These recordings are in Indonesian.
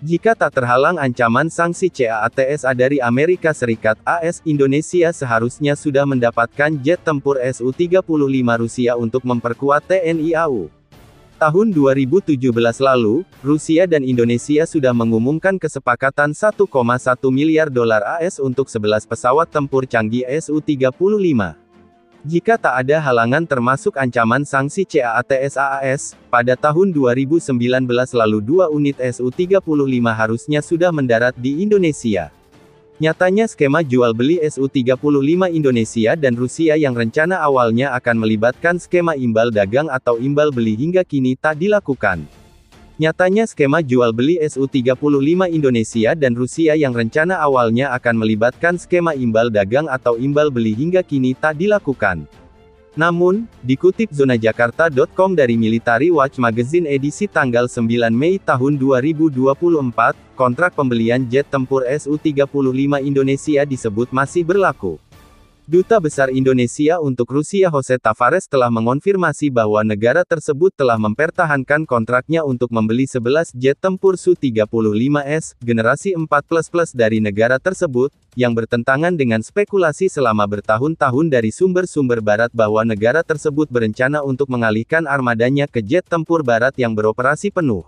Jika tak terhalang ancaman sanksi CAATSA dari Amerika Serikat, AS, Indonesia seharusnya sudah mendapatkan jet tempur Su-35 Rusia untuk memperkuat TNI AU. Tahun 2017 lalu, Rusia dan Indonesia sudah mengumumkan kesepakatan 1,1 miliar dolar AS untuk 11 pesawat tempur canggih Su-35. Jika tak ada halangan termasuk ancaman sanksi CAATSA-AS, pada tahun 2019 lalu 2 unit Su-35 harusnya sudah mendarat di Indonesia. Nyatanya skema jual-beli Su-35 Indonesia dan Rusia yang rencana awalnya akan melibatkan skema imbal dagang atau imbal beli hingga kini tak dilakukan. Nyatanya skema jual-beli Su-35 Indonesia dan Rusia yang rencana awalnya akan melibatkan skema imbal dagang atau imbal beli hingga kini tak dilakukan. Namun, dikutip zonajakarta.com dari Military Watch Magazine edisi tanggal 9 Mei tahun 2024, kontrak pembelian jet tempur Su-35 Indonesia disebut masih berlaku. Duta Besar Indonesia untuk Rusia Jose Tavares telah mengonfirmasi bahwa negara tersebut telah mempertahankan kontraknya untuk membeli 11 jet tempur Su-35S, generasi 4++ dari negara tersebut, yang bertentangan dengan spekulasi selama bertahun-tahun dari sumber-sumber barat bahwa negara tersebut berencana untuk mengalihkan armadanya ke jet tempur barat yang beroperasi penuh.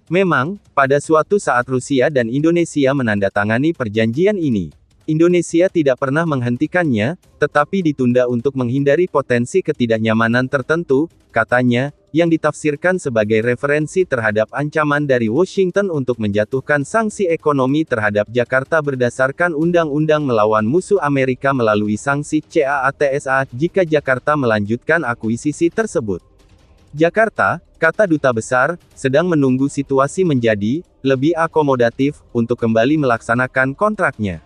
Memang, pada suatu saat Rusia dan Indonesia menandatangani perjanjian ini, Indonesia tidak pernah menghentikannya, tetapi ditunda untuk menghindari potensi ketidaknyamanan tertentu, katanya, yang ditafsirkan sebagai referensi terhadap ancaman dari Washington untuk menjatuhkan sanksi ekonomi terhadap Jakarta berdasarkan undang-undang melawan musuh Amerika melalui sanksi CAATSA jika Jakarta melanjutkan akuisisi tersebut. Jakarta, kata Duta Besar, sedang menunggu situasi menjadi lebih akomodatif untuk kembali melaksanakan kontraknya.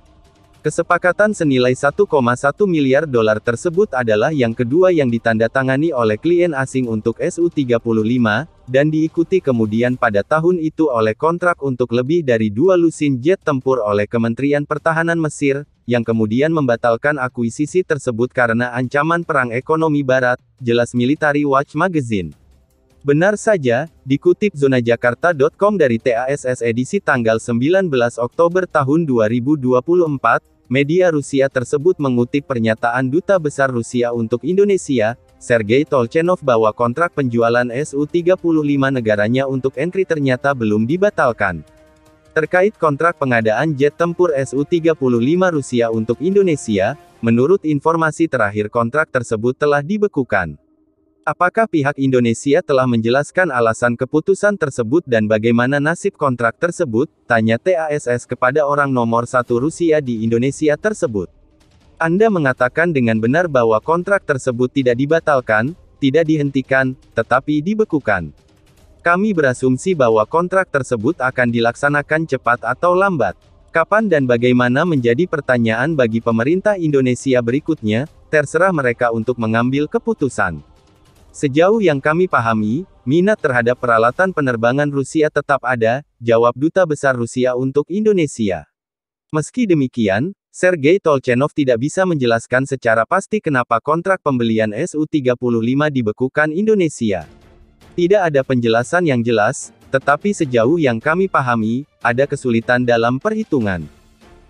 Kesepakatan senilai 1,1 miliar dolar tersebut adalah yang kedua yang ditandatangani oleh klien asing untuk Su-35, dan diikuti kemudian pada tahun itu oleh kontrak untuk lebih dari 2 lusin jet tempur oleh Kementerian Pertahanan Mesir, yang kemudian membatalkan akuisisi tersebut karena ancaman perang ekonomi barat, jelas Military Watch Magazine. Benar saja, dikutip zonajakarta.com dari TASS edisi tanggal 19 Oktober tahun 2024, media Rusia tersebut mengutip pernyataan Duta Besar Rusia untuk Indonesia, Sergei Tolchenov bahwa kontrak penjualan Su-35 negaranya untuk Enkri ternyata belum dibatalkan. Terkait kontrak pengadaan jet tempur Su-35 Rusia untuk Indonesia, menurut informasi terakhir kontrak tersebut telah dibekukan. Apakah pihak Indonesia telah menjelaskan alasan keputusan tersebut dan bagaimana nasib kontrak tersebut? Tanya TASS kepada orang nomor 1 Rusia di Indonesia tersebut. Anda mengatakan dengan benar bahwa kontrak tersebut tidak dibatalkan, tidak dihentikan, tetapi dibekukan. Kami berasumsi bahwa kontrak tersebut akan dilaksanakan cepat atau lambat. Kapan dan bagaimana menjadi pertanyaan bagi pemerintah Indonesia berikutnya, terserah mereka untuk mengambil keputusan. Sejauh yang kami pahami, minat terhadap peralatan penerbangan Rusia tetap ada, jawab Duta Besar Rusia untuk Indonesia. Meski demikian, Sergei Tolchenov tidak bisa menjelaskan secara pasti kenapa kontrak pembelian Su-35 dibekukan Indonesia. Tidak ada penjelasan yang jelas, tetapi sejauh yang kami pahami, ada kesulitan dalam perhitungan.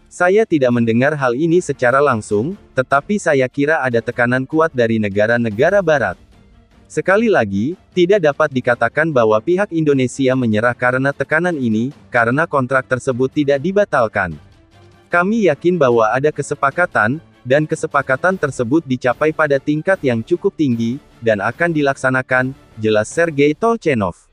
Saya tidak mendengar hal ini secara langsung, tetapi saya kira ada tekanan kuat dari negara-negara barat. Sekali lagi, tidak dapat dikatakan bahwa pihak Indonesia menyerah karena tekanan ini, karena kontrak tersebut tidak dibatalkan. Kami yakin bahwa ada kesepakatan, dan kesepakatan tersebut dicapai pada tingkat yang cukup tinggi, dan akan dilaksanakan, jelas Sergei Tolchenov.